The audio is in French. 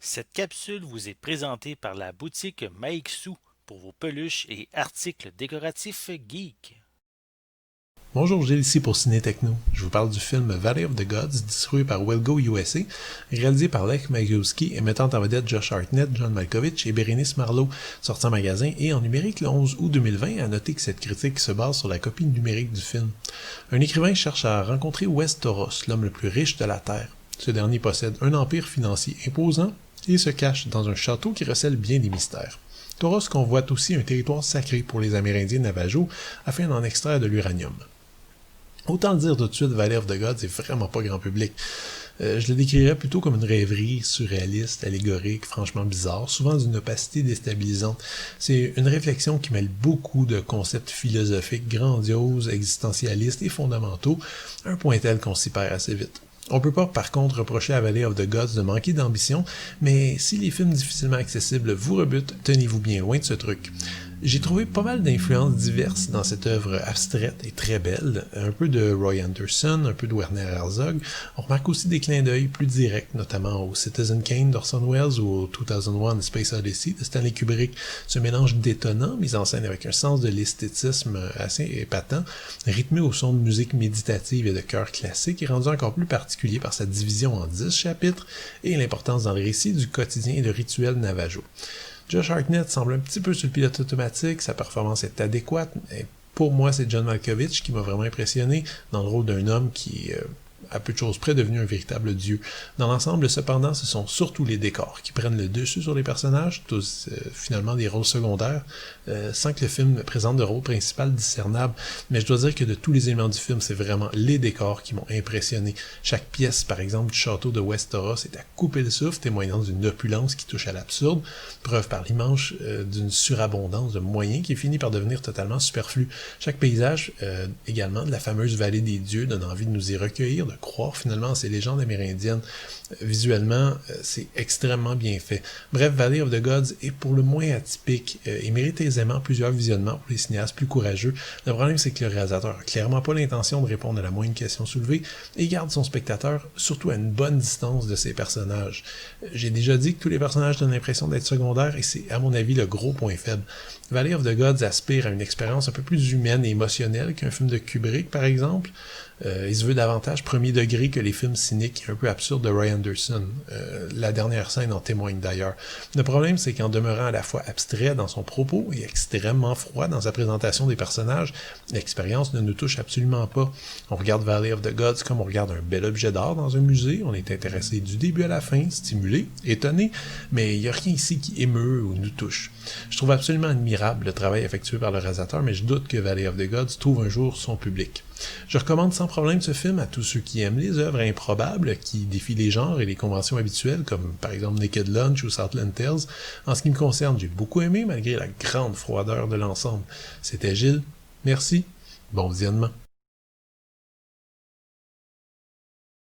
Cette capsule vous est présentée par la boutique Maixou pour vos peluches et articles décoratifs geeks. Bonjour, Gilles ici pour Ciné Techno. Je vous parle du film Valley of the Gods, distribué par Wellgo USA, réalisé par Lech Majewski et mettant en vedette Josh Hartnett, John Malkovich et Bérénice Marlowe, sorti en magasin et en numérique le 11 août 2020. À noter que cette critique se base sur la copie numérique du film. Un écrivain cherche à rencontrer Westeros, l'homme le plus riche de la Terre. Ce dernier possède un empire financier imposant et se cache dans un château qui recèle bien des mystères. Toros convoite aussi un territoire sacré pour les Amérindiens Navajo afin d'en extraire de l'uranium. Autant le dire tout de suite, Valley of the Gods c'est vraiment pas grand public. Je le décrirais plutôt comme une rêverie surréaliste, allégorique, franchement bizarre, souvent d'une opacité déstabilisante. C'est une réflexion qui mêle beaucoup de concepts philosophiques grandioses, existentialistes et fondamentaux, un point tel qu'on s'y perd assez vite. On peut pas par contre reprocher à Valley of the Gods de manquer d'ambition, mais si les films difficilement accessibles vous rebutent, tenez-vous bien loin de ce truc. J'ai trouvé pas mal d'influences diverses dans cette œuvre abstraite et très belle, un peu de Roy Anderson, un peu de Werner Herzog. On remarque aussi des clins d'œil plus directs, notamment au Citizen Kane d'Orson Welles ou au 2001 Space Odyssey de Stanley Kubrick. Ce mélange détonnant, mis en scène avec un sens de l'esthétisme assez épatant, rythmé au son de musique méditative et de chœurs classiques, est rendu encore plus particulier par sa division en 10 chapitres et l'importance dans le récit du quotidien et de rituels navajo. Josh Hartnett semble un petit peu sur le pilote automatique, sa performance est adéquate, mais pour moi c'est John Malkovich qui m'a vraiment impressionné dans le rôle d'un homme qui à peu de choses près devenu un véritable dieu. Dans l'ensemble, cependant, ce sont surtout les décors qui prennent le dessus sur les personnages, tous finalement des rôles secondaires, sans que le film présente de rôle principal discernable. Mais je dois dire que de tous les éléments du film, c'est vraiment les décors qui m'ont impressionné. Chaque pièce, par exemple, du château de Westeros est à couper le souffle, témoignant d'une opulence qui touche à l'absurde, preuve par l'image d'une surabondance de moyens qui finit par devenir totalement superflu. Chaque paysage, également, de la fameuse vallée des dieux, donne envie de nous y recueillir, de croire finalement en ces légendes amérindiennes. Visuellement, c'est extrêmement bien fait. Bref, Valley of the Gods est pour le moins atypique et mérite aisément plusieurs visionnements pour les cinéastes plus courageux. Le problème, c'est que le réalisateur a clairement pas l'intention de répondre à la moindre question soulevée et garde son spectateur surtout à une bonne distance de ses personnages. J'ai déjà dit que tous les personnages donnent l'impression d'être secondaires et c'est à mon avis le gros point faible. Valley of the Gods aspire à une expérience un peu plus humaine et émotionnelle qu'un film de Kubrick par exemple. Il se veut davantage premier degré que les films cyniques et un peu absurdes de Roy Anderson. La dernière scène en témoigne d'ailleurs. Le problème, c'est qu'en demeurant à la fois abstrait dans son propos et extrêmement froid dans sa présentation des personnages, l'expérience ne nous touche absolument pas. On regarde Valley of the Gods comme on regarde un bel objet d'art dans un musée, on est intéressé du début à la fin, stimulé, étonné, mais il n'y a rien ici qui émeut ou nous touche. Je trouve absolument admirable le travail effectué par le réalisateur, mais je doute que Valley of the Gods trouve un jour son public. Je recommande sans problème ce film à tous ceux qui aiment les œuvres improbables, qui défient les genres et les conventions habituelles, comme par exemple Naked Lunch ou Southland Tales. En ce qui me concerne, j'ai beaucoup aimé malgré la grande froideur de l'ensemble. C'était Gilles, merci, bon visionnement.